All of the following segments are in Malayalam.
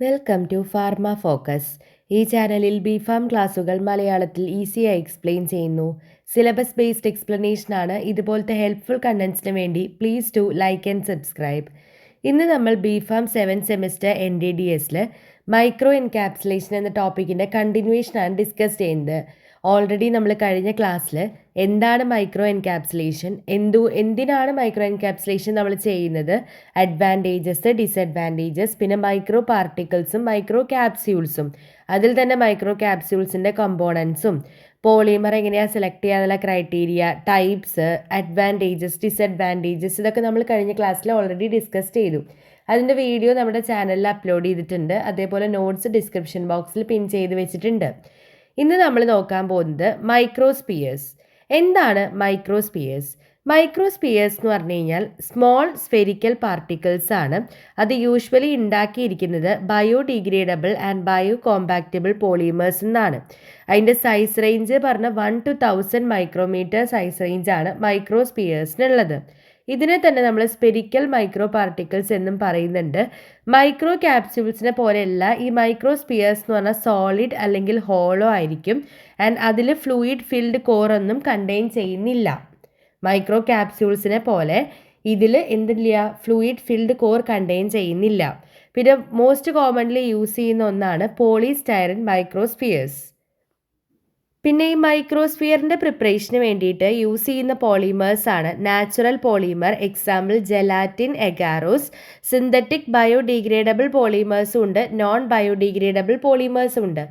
Welcome to pharma focus. ഈ ചാനലിൽ ബിഫാം ക്ലാസുകൾ മലയാളത്തിൽ ഈസിയായി എക്സ്പ്ലെയിൻ ചെയ്യുന്നു. സിലബസ് ബേസ്ഡ് എക്സ്പ്ലനേഷനാണ്. ഇതുപോലത്തെ ഹെൽപ്ഫുൾ കണ്ടൻസിന് വേണ്ടി please to like and subscribe. ഇന്ന് നമ്മൾ ബിഫാം 7th സെമിസ്റ്റർ NDDSൽ മൈക്രോ എൻകാപ്സുലേഷൻ എന്ന ടോപ്പിക്കിൻ്റെ കണ്ടിന്യൂവേഷനാണ് ഡിസ്കസ് ചെയ്യുന്നത്. ഓൾറെഡി നമ്മൾ കഴിഞ്ഞ ക്ലാസ്സിൽ എന്താണ് മൈക്രോ എൻകാപ്സുലേഷൻ, എന്തിനാണ് മൈക്രോ എൻകാപ്സുലേഷൻ നമ്മൾ ചെയ്യുന്നത്, അഡ്വാൻറ്റേജസ്, ഡിസഡ്വാൻറ്റേജസ്, പിന്നെ മൈക്രോ പാർട്ടിക്കിൾസും മൈക്രോ ക്യാപ്സ്യൂൾസും, അതിൽ തന്നെ മൈക്രോ ക്യാപ്സ്യൂൾസിൻ്റെ കമ്പോണൻസും, പോളിമർ എങ്ങനെയാണ് സെലക്ട് ചെയ്യാനുള്ള ക്രൈറ്റീരിയ, ടൈപ്സ്, അഡ്വാൻറ്റേജസ്, ഡിസഡ്വാൻറ്റേജസ്, ഇതൊക്കെ നമ്മൾ കഴിഞ്ഞ ക്ലാസ്സിൽ ഓൾറെഡി ഡിസ്കസ് ചെയ്തു. അതിൻ്റെ വീഡിയോ നമ്മുടെ ചാനലിൽ അപ്ലോഡ് ചെയ്തിട്ടുണ്ട്. അതേപോലെ നോട്ട്സ് ഡിസ്ക്രിപ്ഷൻ ബോക്സിൽ പിൻ ചെയ്ത് വെച്ചിട്ടുണ്ട്. ഇന്ന് നമ്മൾ നോക്കാൻ പോകുന്നത് മൈക്രോസ്പിയേഴ്സ്. എന്താണ് മൈക്രോസ്പിയേഴ്സ്? മൈക്രോസ്പിയേഴ്സ് എന്ന് പറഞ്ഞു കഴിഞ്ഞാൽ സ്മോൾ സ്ഫെരിക്കൽ പാർട്ടിക്കിൾസ് ആണ്. അത് യൂഷ്വലി ഉണ്ടാക്കിയിരിക്കുന്നത് biodegradable and bio compactable polymers എന്നാണ്. അതിൻ്റെ സൈസ് റേഞ്ച് പറഞ്ഞ 1 to 1000 മൈക്രോമീറ്റർ സൈസ് റേഞ്ചാണ് മൈക്രോസ്പിയേഴ്സിനുള്ളത്. ഇതിനെ തന്നെ നമ്മൾ സ്പെരിക്കൽ മൈക്രോ പാർട്ടിക്കിൾസ് എന്നും പറയുന്നുണ്ട്. മൈക്രോ ക്യാപ്സ്യൂൾസിനെ പോലെയല്ല ഈ മൈക്രോസ്പിയേഴ്സ് എന്ന് പറഞ്ഞാൽ സോളിഡ് അല്ലെങ്കിൽ ഹോളോ ആയിരിക്കും. ആൻഡ് അതിൽ ഫ്ലൂയിഡ് ഫിൽഡ് കോർ ഒന്നും കണ്ടെയ്ൻ ചെയ്യുന്നില്ല. മൈക്രോ ക്യാപ്സ്യൂൾസിനെ പോലെ ഇതിൽ എന്തില്ല, ഫ്ലൂയിഡ് ഫിൽഡ് കോർ കണ്ടെയ്ൻ ചെയ്യുന്നില്ല. പിന്നെ മോസ്റ്റ് കോമൺലി യൂസ് ചെയ്യുന്ന ഒന്നാണ് പോളിസ്റ്റൈറിൻ മൈക്രോസ്പിയേഴ്സ്. പിന്നെ ഈ മൈക്രോസ്ഫിയറിൻ്റെ പ്രിപ്പറേഷന് വേണ്ടിയിട്ട് യൂസ് ചെയ്യുന്ന പോളിമേഴ്സ് ആണ് natural polymer, example gelatin, agarose. Synthetic biodegradable പോളിമേഴ്സും ഉണ്ട്, നോൺ ബയോഡിഗ്രേഡബിൾ പോളിമേഴ്സും ഉണ്ട്.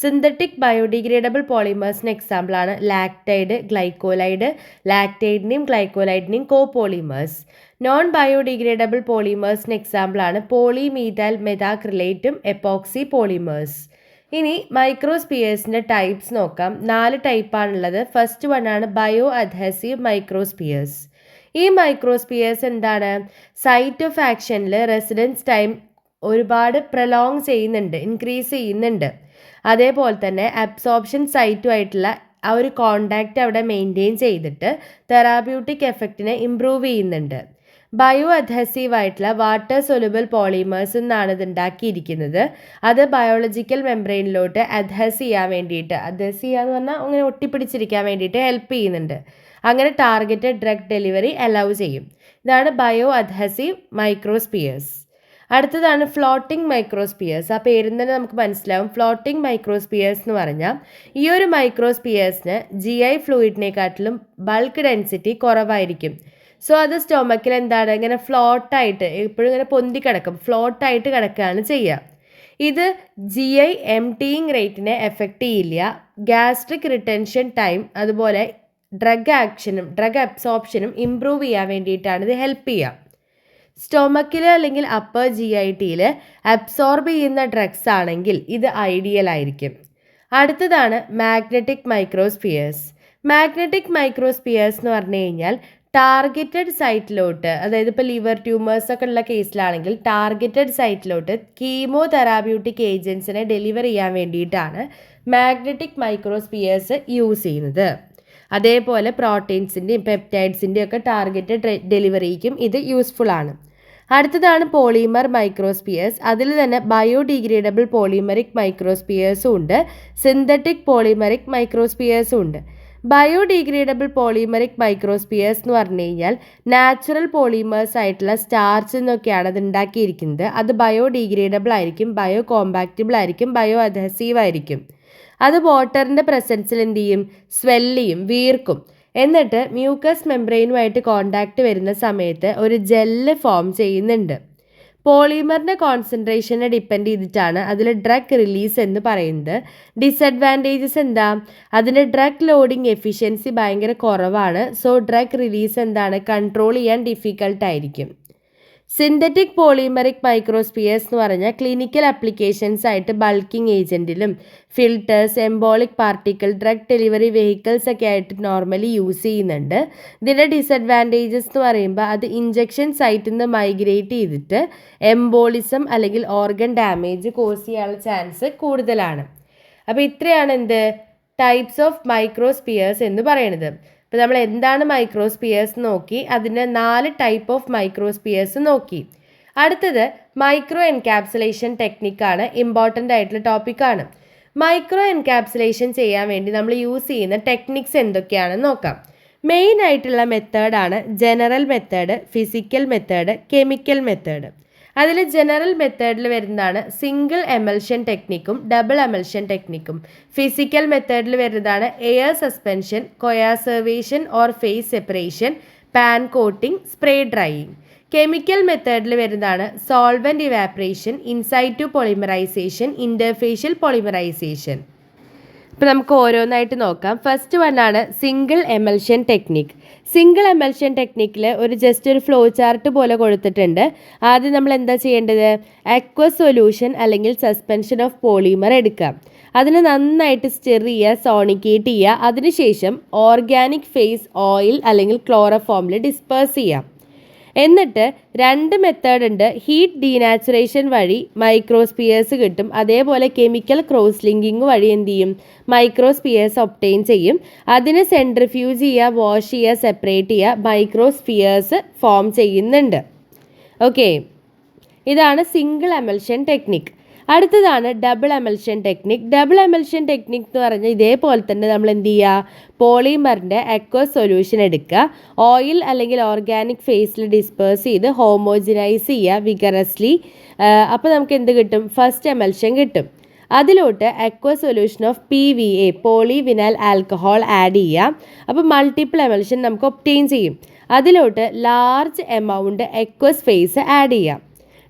സിന്തറ്റിക് ബയോഡിഗ്രേഡബിൾ പോളിമേഴ്സിന് എക്സാമ്പിളാണ് ലാക്ടൈഡ്, ഗ്ലൈക്കോലൈഡ്, ലാക്ടൈഡിനെയും ഗ്ലൈക്കോലൈഡിനെയും കോപോളിമേഴ്സ്. നോൺ ബയോഡിഗ്രേഡബിൾ പോളിമേഴ്സിന് എക്സാമ്പിളാണ് പോളിമീഥൈൽ മെഥാക്രിലേറ്റും എപ്പോക്സി പോളിമേഴ്സ്. ഇനി മൈക്രോസ്പിയേഴ്സിൻ്റെ ടൈപ്സ് നോക്കാം. 4 ടൈപ്പാണുള്ളത്. ഫസ്റ്റ് വൺ ആണ് ബയോ അഡ്ഹസീവ് മൈക്രോസ്പിയേഴ്സ്. ഈ മൈക്രോസ്പിയേഴ്സ് എന്താണ്, സൈറ്റ് ഓഫ് ആക്ഷനിൽ റെസിഡൻസ് ടൈം ഒരുപാട് പ്രൊലോങ് ചെയ്യുന്നുണ്ട്, ഇൻക്രീസ് ചെയ്യുന്നുണ്ട്. അതേപോലെ തന്നെ അബ്സോർപ്ഷൻ സൈറ്റുമായിട്ടുള്ള ആ ഒരു കോണ്ടാക്റ്റ് അവിടെ മെയിൻറ്റെയിൻ ചെയ്തിട്ട് തെറാപ്യൂട്ടിക് എഫക്റ്റിനെ ഇംപ്രൂവ് ചെയ്യുന്നുണ്ട്. ബയോ അഡ്ഹസീവ് ആയിട്ടുള്ള വാട്ടർ സൊല്യൂബിൾ പോളിമേഴ്സ് എന്നാണ് ഇത് ഉണ്ടാക്കിയിരിക്കുന്നത്. അത് ബയോളജിക്കൽ മെംബ്രെയിനിലോട്ട് അഡ്ഹസ് ചെയ്യാൻ വേണ്ടിയിട്ട്, അഡ്ഹസ് ചെയ്യാന്ന് പറഞ്ഞാൽ അങ്ങനെ ഒട്ടിപ്പിടിച്ചിരിക്കാൻ വേണ്ടിയിട്ട് ഹെൽപ്പ് ചെയ്യുന്നുണ്ട്. അങ്ങനെ ടാർഗറ്റഡ് ഡ്രഗ് ഡെലിവറി അലൗ ചെയ്യും. ഇതാണ് ബയോ അഡ്ഹസീവ് മൈക്രോസ്പിയേഴ്സ്. അടുത്തതാണ് ഫ്ലോട്ടിംഗ് മൈക്രോസ്പിയേഴ്സ്. ആ പേരിൽ തന്നെ നമുക്ക് മനസ്സിലാവും. ഫ്ലോട്ടിംഗ് മൈക്രോസ്പിയേഴ്സ് എന്ന് പറഞ്ഞാൽ ഈ ഒരു മൈക്രോസ്പിയേഴ്സിന് GI ഫ്ലൂയിഡിനെക്കാട്ടിലും ബൾക്ക് ഡെൻസിറ്റി കുറവായിരിക്കും. സോ അത് സ്റ്റൊമക്കിൽ എന്താണ്, ഇങ്ങനെ ഫ്ലോട്ടായിട്ട് എപ്പോഴും ഇങ്ങനെ പൊന്തി കിടക്കും, ഫ്ലോട്ടായിട്ട് കിടക്കുകയാണ് ചെയ്യുക. ഇത് GI എംറ്റിയിങ് റേറ്റിനെ എഫക്റ്റ് ചെയ്യില്ല. ഗ്യാസ്ട്രിക് റിട്ടൻഷൻ ടൈം, അതുപോലെ ഡ്രഗ് അബ്സോർപ്ഷനും ഇംപ്രൂവ് ചെയ്യാൻ വേണ്ടിയിട്ടാണ് ഇത് ഹെൽപ്പ് ചെയ്യുക. സ്റ്റൊമക്കിൽ അല്ലെങ്കിൽ അപ്പർ GITയിൽ അബ്സോർബ് ചെയ്യുന്ന ഡ്രഗ്സ് ആണെങ്കിൽ ഇത് ഐഡിയൽ ആയിരിക്കും. അടുത്തതാണ് മാഗ്നറ്റിക് മൈക്രോസ്പിയേഴ്സ്. മാഗ്നറ്റിക് മൈക്രോസ്പിയേഴ്സ് എന്ന് പറഞ്ഞു കഴിഞ്ഞാൽ ടാർഗറ്റഡ് സൈറ്റിലോട്ട്, അതായത് ഇപ്പോൾ ലിവർ ട്യൂമേഴ്സ് ഒക്കെ ഉള്ള കേസിലാണെങ്കിൽ ടാർഗറ്റഡ് സൈറ്റിലോട്ട് കീമോ തെറാപ്യൂട്ടിക് ഏജൻസിനെ ഡെലിവർ ചെയ്യാൻ വേണ്ടിയിട്ടാണ് മാഗ്നറ്റിക് മൈക്രോസ്പിയേഴ്സ് യൂസ് ചെയ്യുന്നത്. അതേപോലെ പ്രോട്ടീൻസിൻ്റെയും പെപ്റ്റൈഡ്സിൻ്റെയും ഒക്കെ ടാർഗറ്റഡ് ഡെലിവറിക്കും ഇത് യൂസ്ഫുൾ ആണ്. അടുത്തതാണ് പോളിമർ മൈക്രോസ്പിയേഴ്സ്. അതിൽ തന്നെ ബയോഡിഗ്രേഡബിൾ പോളിമറിക് മൈക്രോസ്പിയേഴ്സും ഉണ്ട്, സിന്തറ്റിക് പോളിമറിക് മൈക്രോസ്പിയേഴ്സും ഉണ്ട്. ബയോഡിഗ്രേഡബിൾ പോളിമറിക് മൈക്രോസ്പിയേഴ്സ് എന്ന് പറഞ്ഞു കഴിഞ്ഞാൽ നാച്ചുറൽ പോളിമേഴ്സ് ആയിട്ടുള്ള സ്റ്റാർച്ച് എന്നൊക്കെയാണ് അത് ഉണ്ടാക്കിയിരിക്കുന്നത്. അത് ബയോഡിഗ്രേഡബിൾ ആയിരിക്കും, ബയോ കോമ്പാക്റ്റബിൾ ആയിരിക്കും, ബയോ അഡ്ഹസീവ് ആയിരിക്കും. അത് വാട്ടറിൻ്റെ പ്രസൻസിൽ എന്ത് ചെയ്യും, സ്വെല്ല് ചെയ്യും, വീർക്കും. എന്നിട്ട് മ്യൂക്കസ് മെംബ്രെയിനുമായിട്ട് കോണ്ടാക്ട് വരുന്ന സമയത്ത് ഒരു ജെല്ല് ഫോം ചെയ്യുന്നുണ്ട്. പോളിമറിൻ്റെ കോൺസെൻട്രേഷനെ ഡിപ്പെൻഡ് ചെയ്തിട്ടാണ് അതിൽ ഡ്രഗ് റിലീസ് എന്ന് പറയുന്നത്. ഡിസഡ്വാൻറ്റേജസ് എന്താ, അതിൻ്റെ ഡ്രഗ് ലോഡിങ് എഫിഷ്യൻസി ഭയങ്കര കുറവാണ്. സോ ഡ്രഗ് റിലീസ് എന്താണ്, കൺട്രോൾ ചെയ്യാൻ ഡിഫിക്കൽട്ടായിരിക്കും. സിന്തറ്റിക് പോളിമറിക് മൈക്രോസ്പിയേഴ്സ് എന്ന് പറഞ്ഞാൽ ക്ലിനിക്കൽ ആപ്ലിക്കേഷൻസ് ആയിട്ട് ബൾക്കിംഗ് ഏജൻറ്റിലും filters, embolic particle, drug delivery vehicles ഒക്കെ ആയിട്ട് നോർമലി യൂസ് ചെയ്യുന്നുണ്ട്. ഇതിൻ്റെ ഡിസഡ്വാൻറ്റേജസ് എന്ന് പറയുമ്പോൾ അത് ഇഞ്ചക്ഷൻ സൈറ്റിൽ നിന്ന് മൈഗ്രേറ്റ് ചെയ്തിട്ട് എംബോളിസം അല്ലെങ്കിൽ ഓർഗൻ ഡാമേജ് കോസ് ചെയ്യാനുള്ള ചാൻസ് കൂടുതലാണ്. അപ്പോൾ ഇത്രയാണ് ടൈപ്സ് ഓഫ് മൈക്രോസ്പിയേഴ്സ് എന്ന് പറയുന്നത്. അപ്പോൾ നമ്മൾ എന്താണ് മൈക്രോസ്പിയേഴ്സ് നോക്കി, അതിൻ്റെ 4 ടൈപ്പ് ഓഫ് മൈക്രോസ്പിയേഴ്സ് നോക്കി. അടുത്തത് മൈക്രോ എൻകാപ്സുലേഷൻ ടെക്നിക്കാണ്, ഇമ്പോർട്ടൻ്റ് ആയിട്ടുള്ള ടോപ്പിക്കാണ്. മൈക്രോ എൻകാപ്സുലേഷൻ ചെയ്യാൻ വേണ്ടി നമ്മൾ യൂസ് ചെയ്യുന്ന ടെക്നിക്സ് എന്തൊക്കെയാണെന്ന് നോക്കാം. മെയിൻ ആയിട്ടുള്ള മെത്തേഡാണ് general method, physical method, chemical method. അതിൽ ജനറൽ മെത്തേഡിൽ വരുന്നതാണ് സിംഗിൾ എമൽഷൻ ടെക്നിക്കും ഡബിൾ എമൽഷൻ ടെക്നിക്കും. ഫിസിക്കൽ മെത്തേഡിൽ വരുന്നതാണ് air suspension, coacervation or phase separation, pan coating, spray drying. Chemical മെത്തേഡിൽ വരുന്നതാണ് solvent evaporation, in situ polymerisation, interfacial polymerisation. ഇപ്പോൾ നമുക്ക് ഓരോന്നായിട്ട് നോക്കാം. ഫസ്റ്റ് വണ്ണാണ് സിംഗിൾ എമൽഷൻ ടെക്നിക്. സിംഗിൾ എമൽഷൻ ടെക്നിക്കിൽ ജസ്റ്റ് ഒരു ഫ്ലോ ചാർട്ട് പോലെ കൊടുത്തിട്ടുണ്ട്. ആദ്യം നമ്മൾ എന്താ ചെയ്യേണ്ടത്? അക്വസ് സൊല്യൂഷൻ അല്ലെങ്കിൽ സസ്പെൻഷൻ ഓഫ് പോളിമർ എടുക്കാം. അതിന് നന്നായിട്ട് സ്റ്റിർ ചെയ്യുക, സോണിക്കേറ്റ് ചെയ്യുക. അതിനുശേഷം ഓർഗാനിക് ഫേസ് ഓയിൽ അല്ലെങ്കിൽ ക്ലോറോഫോമിൽ ഡിസ്പേഴ്സ് ചെയ്യാം. എന്നിട്ട് രണ്ട് മെത്തേഡ് ഉണ്ട്. ഹീറ്റ് ഡീനാച്ചുറേഷൻ വഴി മൈക്രോസ്പിയേഴ്സ് കിട്ടും. അതേപോലെ കെമിക്കൽ ക്രോസ് ലിങ്കിങ് വഴി എന്ത് ചെയ്യും? മൈക്രോസ്പിയേഴ്സ് ഒബ്റ്റെയിൻ ചെയ്യും. അതിനെ സെൻട്രിഫ്യൂജ് ചെയ്യുക, വാഷ് ചെയ്യുക, സെപ്പറേറ്റ് ചെയ്യുക, മൈക്രോസ്പിയേഴ്സ് ഫോം ചെയ്യുന്നുണ്ട്. ഓക്കെ, ഇതാണ് സിംഗിൾ എമൽഷൻ ടെക്നിക്. അടുത്തതാണ് double emulsion technique. Double emulsion technique എന്ന് പറഞ്ഞാൽ ഇതേപോലെ തന്നെ നമ്മൾ എന്ത് ചെയ്യുക? പോളിമറിൻ്റെ അക്വസ് സൊല്യൂഷൻ എടുക്കുക, ഓയിൽ അല്ലെങ്കിൽ ഓർഗാനിക് ഫേസിൽ ഡിസ്പേഴ്സ് ചെയ്ത് ഹോമോജിനൈസ് ചെയ്യുക വിഗറസ്ലി. അപ്പോൾ നമുക്ക് എന്ത് കിട്ടും? ഫസ്റ്റ് എമൽഷൻ കിട്ടും. അതിലോട്ട് aqueous solution of PVA, poly vinyl alcohol add ചെയ്യാം. അപ്പോൾ മൾട്ടിപ്പിൾ എമൽഷൻ നമുക്ക് ഒബ്റ്റെയിൻ ചെയ്യും. അതിലോട്ട് large amount aqueous phase add ചെയ്യാം.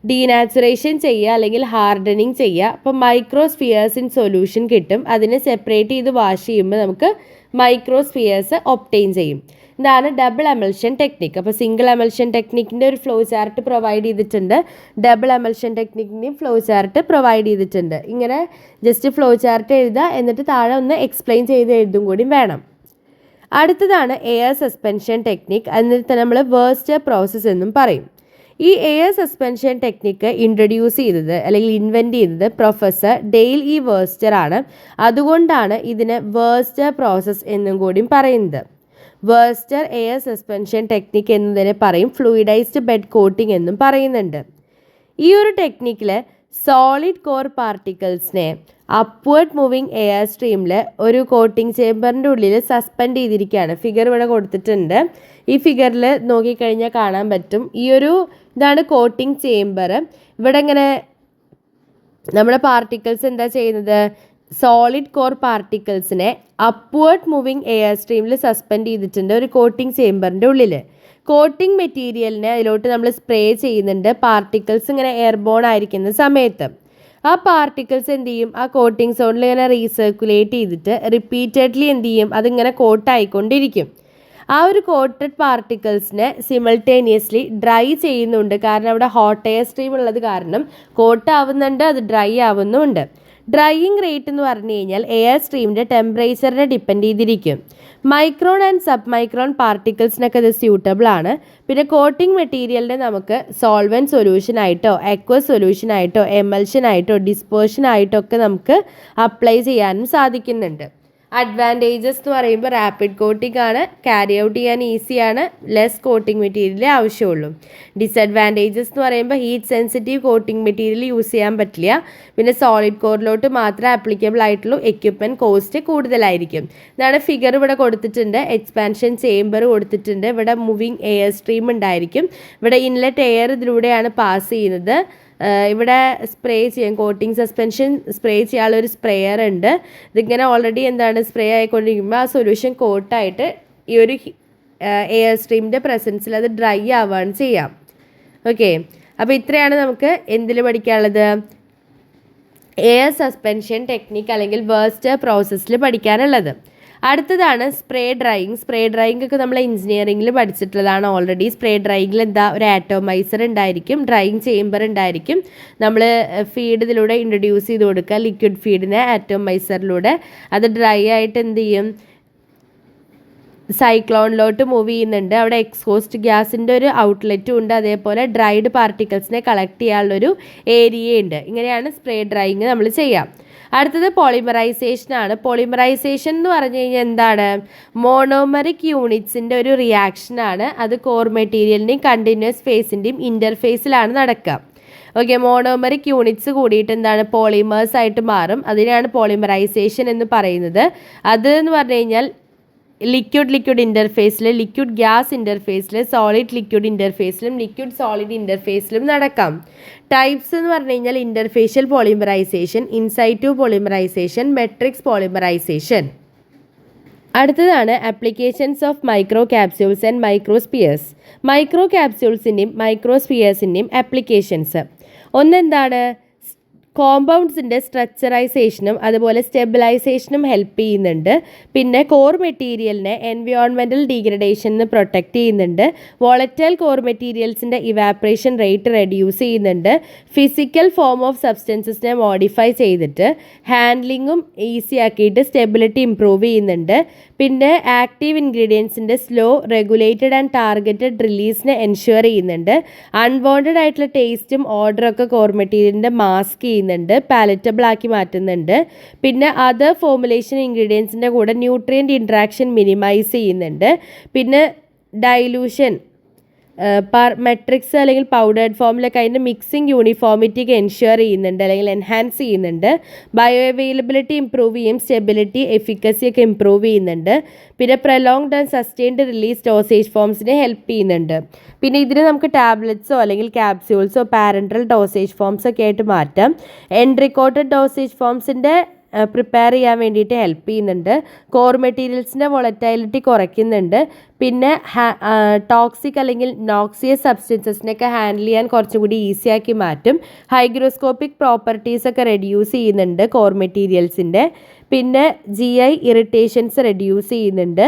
ഡീനാച്ചുറേഷൻ ചെയ്യുക അല്ലെങ്കിൽ ഹാർഡനിങ് ചെയ്യുക. അപ്പോൾ മൈക്രോസ്ഫിയേഴ്സ് ഇൻ സൊല്യൂഷൻ കിട്ടും. അതിനെ സെപ്പറേറ്റ് ചെയ്ത് വാഷ് ചെയ്യുമ്പോൾ നമുക്ക് മൈക്രോസ്ഫിയേഴ്സ് ഒബ്റ്റെയിൻ ചെയ്യും. ഇതാണ് ഡബിൾ എമൽഷൻ ടെക്നിക്ക്. അപ്പോൾ സിംഗിൾ എമൽഷൻ ടെക്നിക്കിൻ്റെ ഒരു ഫ്ലോ ചാർട്ട് പ്രൊവൈഡ് ചെയ്തിട്ടുണ്ട്. ഡബിൾ എമൽഷൻ ടെക്നിക്കിൻ്റെയും ഫ്ലോ ചാർട്ട് പ്രൊവൈഡ് ചെയ്തിട്ടുണ്ട്. ഇങ്ങനെ ജസ്റ്റ് ഫ്ലോ ചാർട്ട് എഴുതുക, എന്നിട്ട് താഴെ ഒന്ന് എക്സ്പ്ലെയിൻ ചെയ്ത് എഴുതും കൂടി വേണം. അടുത്തതാണ് എയർ സസ്പെൻഷൻ ടെക്നിക്ക്. എന്നിട്ട് നമ്മൾ വേർസ്റ്റർ പ്രോസസ്സ് എന്നും പറയും. ഈ എയർ സസ്പെൻഷൻ ടെക്നിക്ക് ഇൻട്രൊഡ്യൂസ് ചെയ്തത് അല്ലെങ്കിൽ ഇൻവെൻറ്റ് ചെയ്തത് പ്രൊഫസർ ഡെയിൽ ഇ വേർസ്റ്റർ ആണ്. അതുകൊണ്ടാണ് ഇതിന് വേർസ്റ്റർ പ്രോസസ്സ് എന്നും കൂടി പറയുന്നത്. വേർസ്റ്റർ എയർ സസ്പെൻഷൻ ടെക്നിക്ക് എന്നതിനെ പറയും ഫ്ലൂയിഡൈസ്ഡ് ബെഡ് കോട്ടിംഗ് എന്നും പറയുന്നുണ്ട്. ഈ ഒരു ടെക്നിക്കിൽ സോളിഡ് കോർ പാർട്ടിക്കിൾസിനെ അപ്വേർഡ് മൂവിങ് എയർ സ്ട്രീമിൽ ഒരു കോട്ടിംഗ് ചേമ്പറിൻ്റെ ഉള്ളിൽ സസ്പെൻഡ് ചെയ്തിരിക്കുകയാണ്. ഫിഗർ ഇവിടെ കൊടുത്തിട്ടുണ്ട്. ഈ ഫിഗറിൽ നോക്കിക്കഴിഞ്ഞാൽ കാണാൻ പറ്റും. ഇതാണ് കോട്ടിംഗ് ചേമ്പർ. ഇവിടെ ഇങ്ങനെ നമ്മുടെ പാർട്ടിക്കിൾസ് എന്താ ചെയ്യുന്നത്? സോളിഡ് കോർ പാർട്ടിക്കിൾസിനെ അപ്വേർഡ് മൂവിങ് എയർ സ്ട്രീമിൽ സസ്പെൻഡ് ചെയ്തിട്ടുണ്ട് ഒരു കോട്ടിംഗ് ചേമ്പറിൻ്റെ ഉള്ളിൽ. കോട്ടിംഗ് മെറ്റീരിയലിനെ അതിലോട്ട് നമ്മൾ സ്പ്രേ ചെയ്യുന്നുണ്ട് പാർട്ടിക്കിൾസ് ഇങ്ങനെ എയർബോൺ ആയിരിക്കുന്ന സമയത്ത്. ആ പാർട്ടിക്കിൾസ് എന്ത് ചെയ്യും? ആ കോട്ടിംഗ് സോണിൽ ഇങ്ങനെ റീസർക്കുലേറ്റ് ചെയ്തിട്ട് റിപ്പീറ്റഡ്ലി എന്ത് ചെയ്യും? അതിങ്ങനെ കോട്ടായിക്കൊണ്ടിരിക്കും. ആ ഒരു കോട്ടഡ് പാർട്ടിക്കിൾസിനെ സിമൾട്ടേനിയസ്ലി ഡ്രൈ ചെയ്യുന്നുണ്ട്. കാരണം അവിടെ ഹോട്ട് എയർ സ്ട്രീം ഉള്ളത് കാരണം കോട്ടാവുന്നുണ്ട്, അത് ഡ്രൈ ആവുന്നുമുണ്ട്. ഡ്രൈയിങ് റേറ്റ് എന്ന് പറഞ്ഞു കഴിഞ്ഞാൽ എയർ സ്ട്രീമിൻ്റെ ടെമ്പറേച്ചറിനെ ഡിപ്പെൻഡ് ചെയ്തിരിക്കും. മൈക്രോൺ ആൻഡ് സബ് മൈക്രോൺ പാർട്ടിക്കിൾസിനൊക്കെ ഇത് സ്യൂട്ടബിൾ ആണ്. പിന്നെ കോട്ടിംഗ് മെറ്റീരിയലിനെ നമുക്ക് സോൾവെൻറ്റ് സൊല്യൂഷൻ ആയിട്ടോ അക്വസ് സൊല്യൂഷൻ ആയിട്ടോ എമൽഷൻ ആയിട്ടോ ഡിസ്പേർഷൻ ആയിട്ടോ ഒക്കെ നമുക്ക് അപ്ലൈ ചെയ്യാനും സാധിക്കുന്നുണ്ട്. അഡ്വാൻറ്റേജസ് എന്ന് പറയുമ്പോൾ റാപ്പിഡ് കോട്ടിംഗ് ആണ്, ക്യാരി ഔട്ട് ചെയ്യാൻ ഈസിയാണ്, ലെസ് കോട്ടിംഗ് മെറ്റീരിയലേ ആവശ്യമുള്ളൂ. ഡിസഡ്വാൻറ്റേജസ് എന്ന് പറയുമ്പോൾ heat sensitive coating material use ചെയ്യാൻ പറ്റില്ല. പിന്നെ സോളിഡ് കോറിലോട്ട് മാത്രമേ ആപ്ലിക്കബിൾ ആയിട്ടുള്ളൂ. എക്യുപ്മെൻറ്റ് കോസ്റ്റ് കൂടുതലായിരിക്കും. ഇതാണ് ഫിഗർ ഇവിടെ കൊടുത്തിട്ടുണ്ട്. എക്സ്പാൻഷൻ ചേമ്പർ കൊടുത്തിട്ടുണ്ട്. ഇവിടെ മൂവിങ് എയർ സ്ട്രീം ഉണ്ടായിരിക്കും. ഇവിടെ ഇൻലെറ്റ് എയർ ഇതിലൂടെയാണ് പാസ് ചെയ്യുന്നത്. ഇവിടെ സ്പ്രേ ചെയ്യാൻ കോട്ടിംഗ് സസ്പെൻഷൻ സ്പ്രേ ചെയ്യാനുള്ള ഒരു സ്പ്രേയർ ഉണ്ട്. ഇതിങ്ങനെ ഓൾറെഡി സ്പ്രേ ആയിക്കൊണ്ടിരിക്കുമ്പോൾ ആ സൊല്യൂഷൻ കോട്ടായിട്ട് ഈ ഒരു എയർ സ്ട്രീമിൻ്റെ പ്രസൻസിൽ അത് ഡ്രൈ ആവുകയാണ് ചെയ്യാം. ഓക്കെ, അപ്പോൾ ഇത്രയാണ് നമുക്ക് എന്തിൽ പഠിക്കാനുള്ളത്? എയർ സസ്പെൻഷൻ ടെക്നിക്ക് അല്ലെങ്കിൽ വേർസ്റ്റർ പ്രോസസ്സിൽ പഠിക്കാനുള്ളത്. അടുത്തതാണ് സ്പ്രേ ഡ്രൈയിങ്. സ്പ്രേ ഡ്രൈയിങ് ഒക്കെ നമ്മൾ എഞ്ചിനീയറിംഗിൽ പഠിച്ചിട്ടുള്ളതാണ് ഓൾറെഡി. സ്പ്രേ ഡ്രൈയിങ്ങിൽ ഒരു ആറ്റോമൈസർ ഉണ്ടായിരിക്കും, ഡ്രൈയിങ് ചേമ്പർ ഉണ്ടായിരിക്കും. നമ്മൾ ഫീഡ് ഇതിലൂടെ ഇൻട്രൊഡ്യൂസ് ചെയ്ത് കൊടുക്കുക, ലിക്വിഡ് ഫീഡിനെ ആറ്റോമൈസറിലൂടെ. അത് ഡ്രൈ ആയിട്ട് എന്ത് ചെയ്യും? സൈക്ലോണിലോട്ട് മൂവ് ചെയ്യുന്നുണ്ട്. അവിടെ എക്സോസ്റ്റ് ഗ്യാസിൻ്റെ ഒരു ഔട്ട്ലെറ്റും ഉണ്ട്. അതേപോലെ ഡ്രൈഡ് പാർട്ടിക്കിൾസിനെ കളക്ട് ചെയ്യാനുള്ളൊരു ഏരിയയുണ്ട്. ഇങ്ങനെയാണ് സ്പ്രേ ഡ്രൈയിങ് നമ്മൾ ചെയ്യാം. അടുത്തത് പോളിമറൈസേഷൻ ആണ്. പോളിമറൈസേഷൻ എന്ന് പറഞ്ഞു കഴിഞ്ഞാൽ എന്താണ്? മോണോമറിക് യൂണിറ്റ്സിൻ്റെ ഒരു റിയാക്ഷനാണ്. അത് കോർ മെറ്റീരിയലിൻ്റെയും കണ്ടിന്യൂസ് ഫേസിൻ്റെയും ഇൻ്റർഫേസിലാണ് നടക്കുക. ഓക്കെ, മോണോമറിക് യൂണിറ്റ്സ് കൂടിയിട്ട് എന്താണ് പോളിമേഴ്സ് ആയിട്ട് മാറും. അതിനാണ് പോളിമറൈസേഷൻ എന്ന് പറയുന്നത്. അത് എന്ന് പറഞ്ഞു കഴിഞ്ഞാൽ ലിക്വിഡ് ഇൻ്റർഫേസിൽ, ലിക്വിഡ് ഗ്യാസ് ഇൻ്റർഫേസിൽ, സോളിഡ് ലിക്വിഡ് ഇൻ്റർഫേസിലും ലിക്വിഡ് സോളിഡ് ഇൻ്റർഫേസിലും നടക്കാം. ടൈപ്സ് എന്ന് പറഞ്ഞു കഴിഞ്ഞാൽ interfacial polymerization, in situ polymerization, matrix polymerization. അടുത്തതാണ് applications of micro capsules and microspheres. Micro ക്യാപ്സ്യൂൾസിൻ്റെയും മൈക്രോസ്പിയേഴ്സിൻ്റെയും ആപ്ലിക്കേഷൻസ്. ഒന്നെന്താണ്, കോമ്പൗണ്ട്സിൻ്റെ സ്ട്രക്ചറൈസേഷനും അതുപോലെ സ്റ്റെബിലൈസേഷനും ഹെൽപ്പ് ചെയ്യുന്നുണ്ട്. പിന്നെ കോർ മെറ്റീരിയലിനെ എൻവയോൺമെൻറ്റൽ ഡീഗ്രഡേഷൻ നിന്ന് പ്രൊട്ടക്റ്റ് ചെയ്യുന്നുണ്ട്. വോളറ്റൈൽ കോർ മെറ്റീരിയൽസിൻ്റെ ഇവാപ്രേഷൻ റേറ്റ് റെഡ്യൂസ് ചെയ്യുന്നുണ്ട്. ഫിസിക്കൽ ഫോം ഓഫ് സബ്സ്റ്റൻസസിനെ മോഡിഫൈ ചെയ്തിട്ട് ഹാൻഡ്ലിങ്ങും ഈസി ആക്കിയിട്ട് സ്റ്റെബിലിറ്റി ഇംപ്രൂവ് ചെയ്യുന്നുണ്ട്. പിന്നെ ആക്റ്റീവ് ഇൻഗ്രീഡിയൻസിൻ്റെ സ്ലോ, റെഗുലേറ്റഡ് ആൻഡ് ടാർഗറ്റഡ് റിലീസിനെ എൻഷുർ ചെയ്യുന്നുണ്ട്. അൺവാണ്ടഡ് ആയിട്ടുള്ള ടേസ്റ്റും ഓർഡറൊക്കെ കോർ മെറ്റീരിയലിൻ്റെ മാസ്ക് ചെയ്യുന്നുണ്ട്, പാലറ്റബിൾ ആക്കി മാറ്റുന്നുണ്ട്. പിന്നെ അതർ ഫോമുലേഷൻ ഇൻഗ്രീഡിയൻസിൻ്റെ കൂടെ ന്യൂട്രിയൻ്റ് ഇൻട്രാക്ഷൻ മിനിമൈസ് ചെയ്യുന്നുണ്ട്. പിന്നെ ഡൈലൂഷൻ മെട്രിക്സ് അല്ലെങ്കിൽ പൗഡേർഡ് ഫോമിലൊക്കെ അതിൻ്റെ മിക്സിംഗ് യൂണിഫോമിറ്റിക്ക് എൻഷുർ ചെയ്യുന്നുണ്ട് അല്ലെങ്കിൽ എൻഹാൻസ് ചെയ്യുന്നുണ്ട്. ബയോ അവൈലബിലിറ്റി ഇംപ്രൂവ് ചെയ്യും, സ്റ്റെബിലിറ്റി, എഫിക്കസി ഒക്കെ ഇംപ്രൂവ് ചെയ്യുന്നുണ്ട്. പിന്നെ prolonged and sustained release dosage ഫോംസിനെ ഹെൽപ്പ് ചെയ്യുന്നുണ്ട്. പിന്നെ ഇതിന് നമുക്ക് ടാബ്ലറ്റ്സോ അല്ലെങ്കിൽ ക്യാപ്സ്യൂൾസോ പാരൻട്രൽ ഡോസേജ് ഫോംസ് ഒക്കെ ആയിട്ട് മാറ്റാം. എൻറിക്കോട്ടഡ് ഡോസേജ് ഫോംസിൻ്റെ പ്രിപ്പയർ ചെയ്യാൻ വേണ്ടിയിട്ട് ഹെൽപ്പ് ചെയ്യുന്നുണ്ട്. കോർ മെറ്റീരിയൽസിൻ്റെ വോളറ്റൈലിറ്റി കുറയ്ക്കുന്നുണ്ട്. പിന്നെ ടോക്സിക് അല്ലെങ്കിൽ നോക്സിയസ് സബ്സ്റ്റൻസസിനൊക്കെ ഹാൻഡിൽ ചെയ്യാൻ കുറച്ചും കൂടി ഈസി ആക്കി മാറ്റും. ഹൈഗ്രോസ്കോപ്പിക് പ്രോപ്പർട്ടീസൊക്കെ റെഡ്യൂസ് ചെയ്യുന്നുണ്ട് കോർ മെറ്റീരിയൽസിൻ്റെ. പിന്നെ GI ഇറിറ്റേഷൻസ് റെഡ്യൂസ് ചെയ്യുന്നുണ്ട്.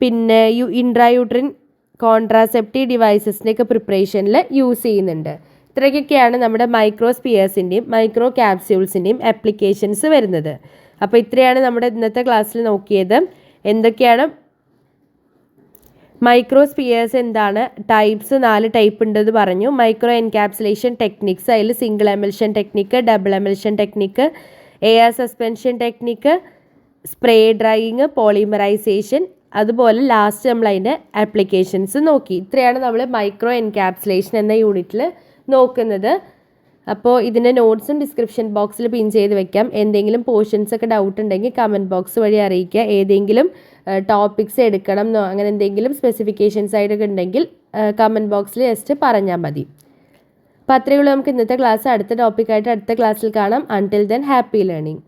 പിന്നെ ഇൻട്രായൂട്രിൻ കോൺട്രാസെപ്റ്റീവ് ഡിവൈസസിൻ്റെയൊക്കെ പ്രിപ്പറേഷനിൽ യൂസ് ചെയ്യുന്നുണ്ട്. ഇത്രയൊക്കെയാണ് നമ്മുടെ മൈക്രോസ്പിയേഴ്സിൻ്റെയും മൈക്രോ ക്യാപ്സ്യൂൾസിൻ്റെയും ആപ്ലിക്കേഷൻസ് വരുന്നത്. അപ്പോൾ ഇത്രയാണ് നമ്മുടെ ഇന്നത്തെ ക്ലാസ്സിൽ നോക്കിയത്. എന്തൊക്കെയാണ് മൈക്രോസ്പിയേഴ്സ്, എന്താണ് ടൈപ്സ്, 4 ടൈപ്പ് ഉണ്ടെന്ന് പറഞ്ഞു. മൈക്രോ എൻകാപ്സുലേഷൻ ടെക്നിക്സ്, അതിൽ single emulsion technique, double emulsion technique, air suspension technique, spray drying, polymerisation, അതുപോലെ ലാസ്റ്റ് നമ്മൾ അതിൻ്റെ ആപ്ലിക്കേഷൻസ് നോക്കി. ഇത്രയാണ് നമ്മൾ മൈക്രോ എൻകാപ്സുലേഷൻ എന്ന യൂണിറ്റിൽ നോക്കുന്നത്. അപ്പോൾ ഇതിൻ്റെ നോട്ട്സും ഡിസ്ക്രിപ്ഷൻ ബോക്സിൽ പിൻ ചെയ്ത് വെക്കാം. എന്തെങ്കിലും പോർഷൻസ് ഒക്കെ ഡൗട്ട് ഉണ്ടെങ്കിൽ കമൻറ്റ് ബോക്സ് വഴി അറിയിക്കുക. ഏതെങ്കിലും ടോപ്പിക്സ് എടുക്കണം എന്നോ അങ്ങനെ എന്തെങ്കിലും സ്പെസിഫിക്കേഷൻസ് ആയിട്ടൊക്കെ ഉണ്ടെങ്കിൽ കമൻറ്റ് ബോക്സിൽ ജസ്റ്റ് പറഞ്ഞാൽ മതി. അപ്പോൾ അത്രയേ ഉള്ളൂ നമുക്ക് ഇന്നത്തെ ക്ലാസ്. അടുത്ത ടോപ്പിക്കായിട്ട് അടുത്ത ക്ലാസ്സിൽ കാണാം. Until then happy learning.